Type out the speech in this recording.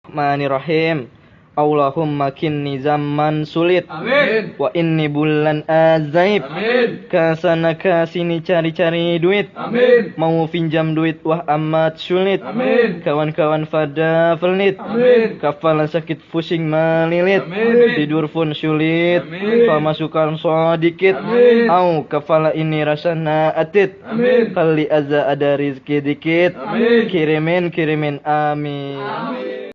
Bismillahirrahmanirrahim. Allahumma kinni zaman sulit. Amin. Wa inni bulan azaib. Amin. Kasana kasini cari-cari duit. Amin. Mau pinjam duit wah amat sulit. Amin. Kawan-kawan pada pelit. Amin. Kepala sakit pusing melilit. Amin. Tidur pun sulit. Amin. Pemasukan sedikit. Amin. Au kepala ini rasanya atit. Amin. Kali aza ada rizki dikit. Amin. Kirimin amin. Amin.